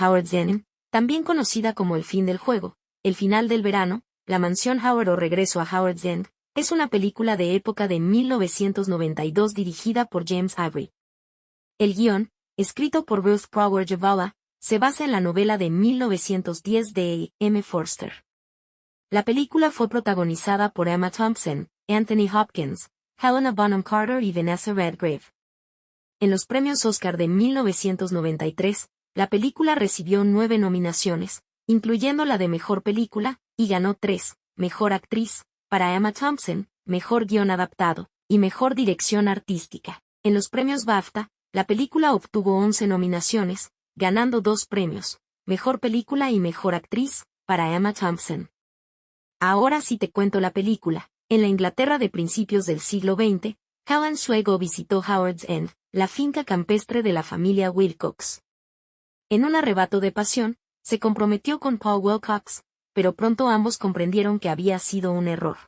Howard's End, también conocida como El fin del juego, El final del verano, La mansión Howard o Regreso a Howard's End, es una película de época de 1992 dirigida por James Avery. El guión, escrito por Ruth Crower Javala, se basa en la novela de 1910 de M. Forster. La película fue protagonizada por Emma Thompson, Anthony Hopkins, Helena Bonham Carter y Vanessa Redgrave. En los premios Oscar de 1993, la película recibió 9 nominaciones, incluyendo la de Mejor Película, y ganó 3, Mejor Actriz, para Emma Thompson, Mejor Guión Adaptado, y Mejor Dirección Artística. En los premios BAFTA, la película obtuvo 11 nominaciones, ganando 2 premios, Mejor Película y Mejor Actriz, para Emma Thompson. Ahora sí te cuento la película. En la Inglaterra de principios del siglo XX, Helen Shuego visitó Howard's End, la finca campestre de la familia Wilcox. En un arrebato de pasión, se comprometió con Paul Wilcox, pero pronto ambos comprendieron que había sido un error.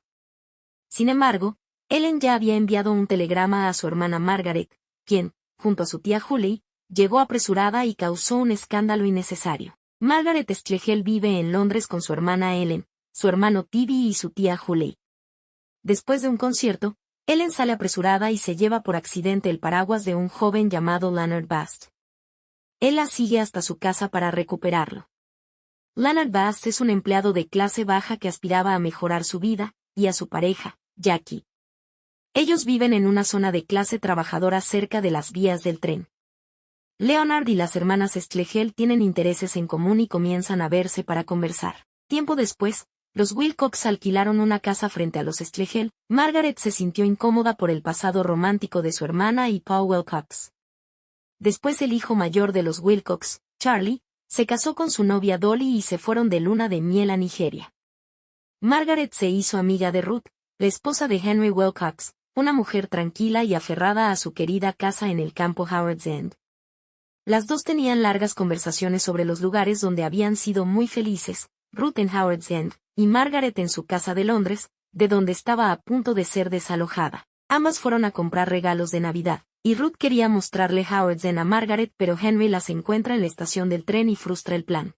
Sin embargo, Ellen ya había enviado un telegrama a su hermana Margaret, quien, junto a su tía Julie, llegó apresurada y causó un escándalo innecesario. Margaret Schlegel vive en Londres con su hermana Ellen, su hermano Tibby y su tía Julie. Después de un concierto, Ellen sale apresurada y se lleva por accidente el paraguas de un joven llamado Leonard Bast. Él la sigue hasta su casa para recuperarlo. Leonard Bast es un empleado de clase baja que aspiraba a mejorar su vida, y a su pareja, Jackie. Ellos viven en una zona de clase trabajadora cerca de las vías del tren. Leonard y las hermanas Schlegel tienen intereses en común y comienzan a verse para conversar. Tiempo después, los Wilcox alquilaron una casa frente a los Schlegel. Margaret se sintió incómoda por el pasado romántico de su hermana y Paul Wilcox. Después el hijo mayor de los Wilcox, Charlie, se casó con su novia Dolly y se fueron de luna de miel a Nigeria. Margaret se hizo amiga de Ruth, la esposa de Henry Wilcox, una mujer tranquila y aferrada a su querida casa en el campo Howard's End. Las dos tenían largas conversaciones sobre los lugares donde habían sido muy felices, Ruth en Howard's End, y Margaret en su casa de Londres, de donde estaba a punto de ser desalojada. Ambas fueron a comprar regalos de Navidad, y Ruth quería mostrarle Howard's End a Margaret, pero Henry las encuentra en la estación del tren y frustra el plan.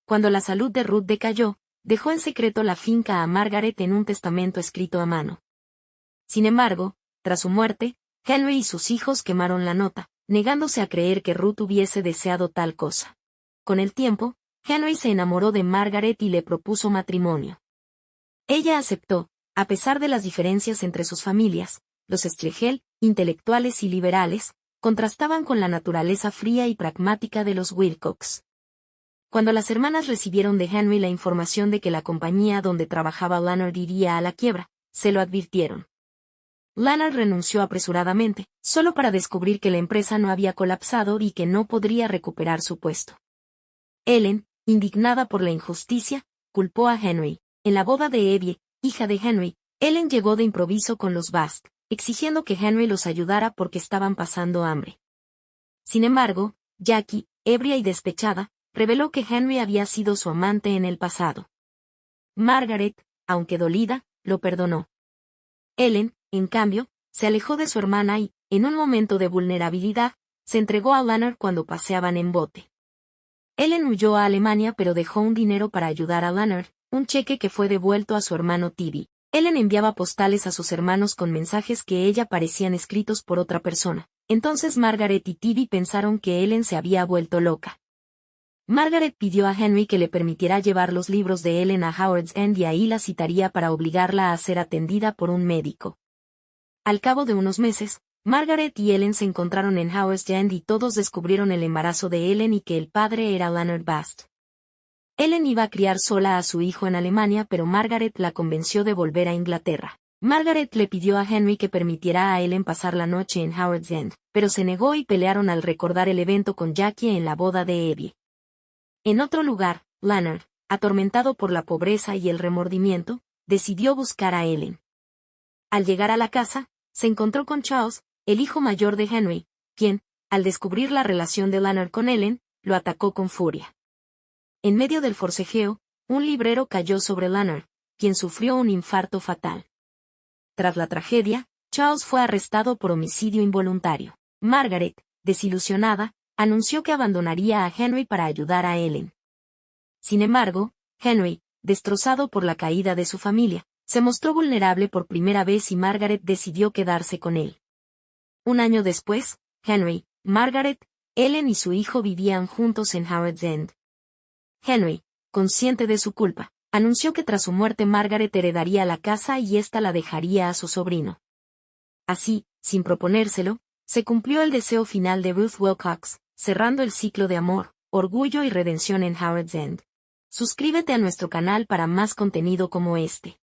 Cuando la salud de Ruth decayó, dejó en secreto la finca a Margaret en un testamento escrito a mano. Sin embargo, tras su muerte, Henry y sus hijos quemaron la nota, negándose a creer que Ruth hubiese deseado tal cosa. Con el tiempo, Henry se enamoró de Margaret y le propuso matrimonio. Ella aceptó, a pesar de las diferencias entre sus familias. Los Schlegel, intelectuales y liberales, contrastaban con la naturaleza fría y pragmática de los Wilcox. Cuando las hermanas recibieron de Henry la información de que la compañía donde trabajaba Leonard iría a la quiebra, se lo advirtieron. Leonard renunció apresuradamente, solo para descubrir que la empresa no había colapsado y que no podría recuperar su puesto. Ellen, indignada por la injusticia, culpó a Henry. En la boda de Evie, hija de Henry, Ellen llegó de improviso con los Bast, exigiendo que Henry los ayudara porque estaban pasando hambre. Sin embargo, Jackie, ebria y despechada, reveló que Henry había sido su amante en el pasado. Margaret, aunque dolida, lo perdonó. Ellen, en cambio, se alejó de su hermana y, en un momento de vulnerabilidad, se entregó a Leonard cuando paseaban en bote. Ellen huyó a Alemania pero dejó un dinero para ayudar a Leonard, un cheque que fue devuelto a su hermano Tibby. Ellen enviaba postales a sus hermanos con mensajes que ella parecían escritos por otra persona. Entonces Margaret y Tibby pensaron que Ellen se había vuelto loca. Margaret pidió a Henry que le permitiera llevar los libros de Ellen a Howard's End y ahí la citaría para obligarla a ser atendida por un médico. Al cabo de unos meses, Margaret y Ellen se encontraron en Howard's End y todos descubrieron el embarazo de Ellen y que el padre era Leonard Bast. Ellen iba a criar sola a su hijo en Alemania pero Margaret la convenció de volver a Inglaterra. Margaret le pidió a Henry que permitiera a Ellen pasar la noche en Howard's End, pero se negó y pelearon al recordar el evento con Jackie en la boda de Evie. En otro lugar, Leonard, atormentado por la pobreza y el remordimiento, decidió buscar a Ellen. Al llegar a la casa, se encontró con Charles, el hijo mayor de Henry, quien, al descubrir la relación de Leonard con Ellen, lo atacó con furia. En medio del forcejeo, un librero cayó sobre Leonard, quien sufrió un infarto fatal. Tras la tragedia, Charles fue arrestado por homicidio involuntario. Margaret, desilusionada, anunció que abandonaría a Henry para ayudar a Ellen. Sin embargo, Henry, destrozado por la caída de su familia, se mostró vulnerable por primera vez y Margaret decidió quedarse con él. Un año después, Henry, Margaret, Ellen y su hijo vivían juntos en Howards End. Henry, consciente de su culpa, anunció que tras su muerte Margaret heredaría la casa y ésta la dejaría a su sobrino. Así, sin proponérselo, se cumplió el deseo final de Ruth Wilcox, cerrando el ciclo de amor, orgullo y redención en Howards End. Suscríbete a nuestro canal para más contenido como este.